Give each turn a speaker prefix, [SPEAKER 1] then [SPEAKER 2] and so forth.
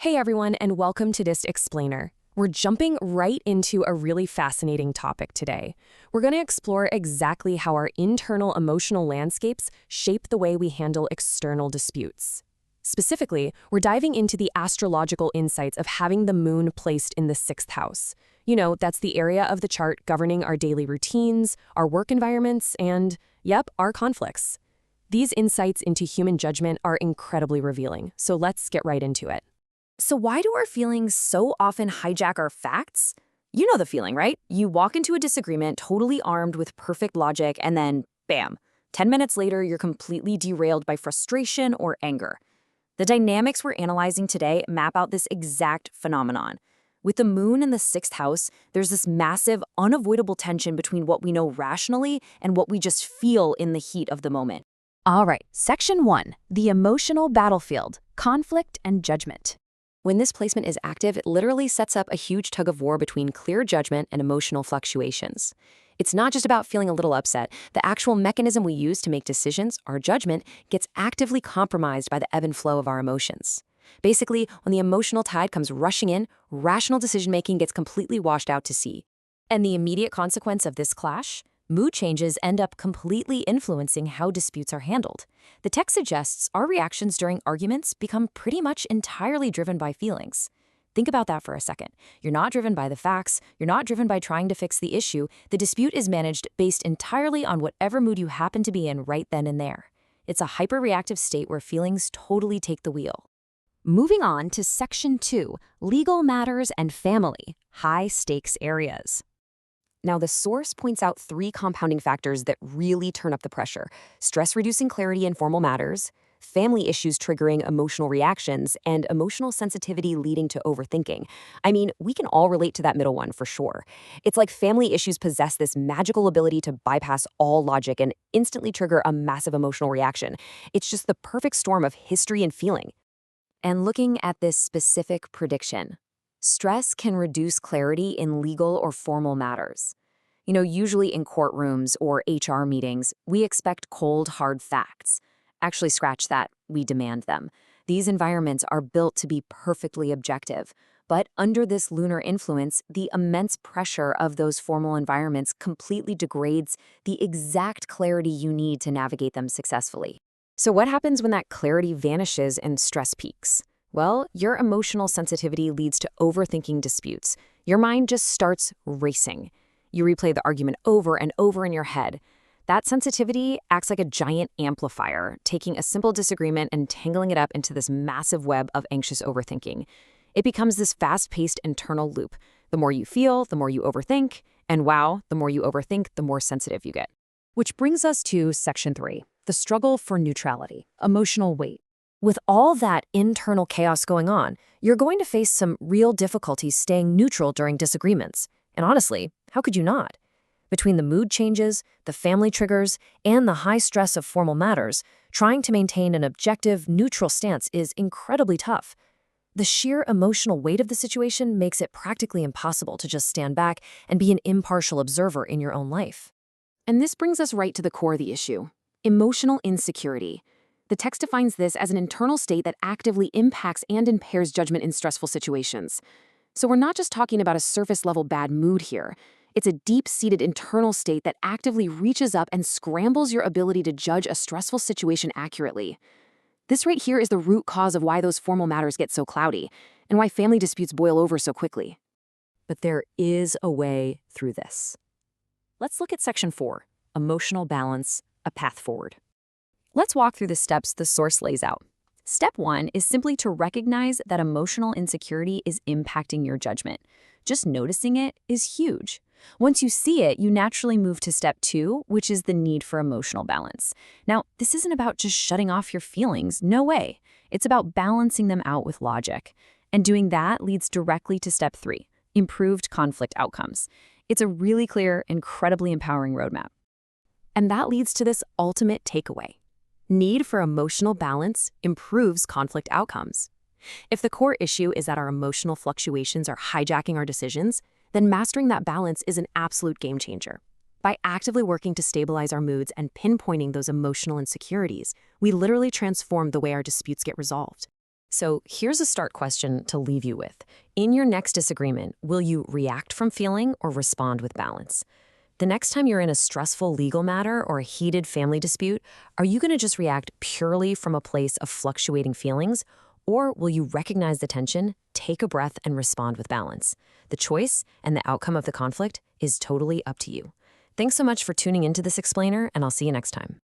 [SPEAKER 1] Hey everyone, and welcome to this explainer. We're jumping right into a really fascinating topic today. We're going to explore exactly how our internal emotional landscapes shape the way we handle external disputes. Specifically, we're diving into the astrological insights of having the moon placed in the sixth house. You know, that's the area of the chart governing our daily routines, our work environments, and, our conflicts. These insights into human judgment are incredibly revealing, so let's get right into it.
[SPEAKER 2] So why do our feelings so often hijack our facts? You know the feeling, right? You walk into a disagreement totally armed with perfect logic and then, bam, 10 minutes later you're completely derailed by frustration or anger. The dynamics we're analyzing today map out this exact phenomenon. With the moon in the sixth house, there's this massive, unavoidable tension between what we know rationally and what we just feel in the heat of the moment. All right, Section 1, the emotional battlefield, conflict and judgment. When this placement is active, it literally sets up a huge tug-of-war between clear judgment and emotional fluctuations. It's not just about feeling a little upset. The actual mechanism we use to make decisions, our judgment, gets actively compromised by the ebb and flow of our emotions. Basically, when the emotional tide comes rushing in, rational decision-making gets completely washed out to sea. And the immediate consequence of this clash? Mood changes end up completely influencing how disputes are handled. The text suggests our reactions during arguments become pretty much entirely driven by feelings. Think about that for a second. You're not driven by the facts, you're not driven by trying to fix the issue. The dispute is managed based entirely on whatever mood you happen to be in right then and there. It's a hyper-reactive state where feelings totally take the wheel. Moving on to Section 2, legal matters and family, high-stakes areas. Now, the source points out three compounding factors that really turn up the pressure: stress-reducing clarity in formal matters, family issues triggering emotional reactions, and emotional sensitivity leading to overthinking. I mean, we can all relate to that middle one for sure. It's like family issues possess this magical ability to bypass all logic and instantly trigger a massive emotional reaction. It's just the perfect storm of history and feeling. And looking at this specific prediction, stress can reduce clarity in legal or formal matters. You know, usually in courtrooms or HR meetings, we expect cold, hard facts. Actually, scratch that, we demand them. These environments are built to be perfectly objective. But under this lunar influence, the immense pressure of those formal environments completely degrades the exact clarity you need to navigate them successfully. So what happens when that clarity vanishes and stress peaks? Well, your emotional sensitivity leads to overthinking disputes. Your mind just starts racing. You replay the argument over and over in your head. That sensitivity acts like a giant amplifier, taking a simple disagreement and tangling it up into this massive web of anxious overthinking. It becomes this fast-paced internal loop. The more you feel, the more you overthink, and wow, the more you overthink, the more sensitive you get. Which brings us to Section 3, the struggle for neutrality, emotional weight. With all that internal chaos going on, you're going to face some real difficulties staying neutral during disagreements. And honestly, how could you not? Between the mood changes, the family triggers, and the high stress of formal matters, trying to maintain an objective, neutral stance is incredibly tough. The sheer emotional weight of the situation makes it practically impossible to just stand back and be an impartial observer in your own life. And this brings us right to the core of the issue: emotional insecurity. The text defines this as an internal state that actively impacts and impairs judgment in stressful situations. So we're not just talking about a surface-level bad mood here. It's a deep-seated internal state that actively reaches up and scrambles your ability to judge a stressful situation accurately. This right here is the root cause of why those formal matters get so cloudy, and why family disputes boil over so quickly. But there is a way through this. Let's look at Section 4, emotional balance, a path forward. Let's walk through the steps the source lays out. Step 1 is simply to recognize that emotional insecurity is impacting your judgment. Just noticing it is huge. Once you see it, you naturally move to Step 2, which is the need for emotional balance. Now, this isn't about just shutting off your feelings, no way. It's about balancing them out with logic. And doing that leads directly to Step 3, improved conflict outcomes. It's a really clear, incredibly empowering roadmap. And that leads to this ultimate takeaway. Need for emotional balance improves conflict outcomes. If the core issue is that our emotional fluctuations are hijacking our decisions, then mastering that balance is an absolute game changer. By actively working to stabilize our moods and pinpointing those emotional insecurities, we literally transform the way our disputes get resolved.
[SPEAKER 1] So here's a start question to leave you with. In your next disagreement, will you react from feeling or respond with balance? The next time you're in a stressful legal matter or a heated family dispute, are you going to just react purely from a place of fluctuating feelings? Or will you recognize the tension, take a breath, and respond with balance? The choice and the outcome of the conflict is totally up to you. Thanks so much for tuning into this explainer, and I'll see you next time.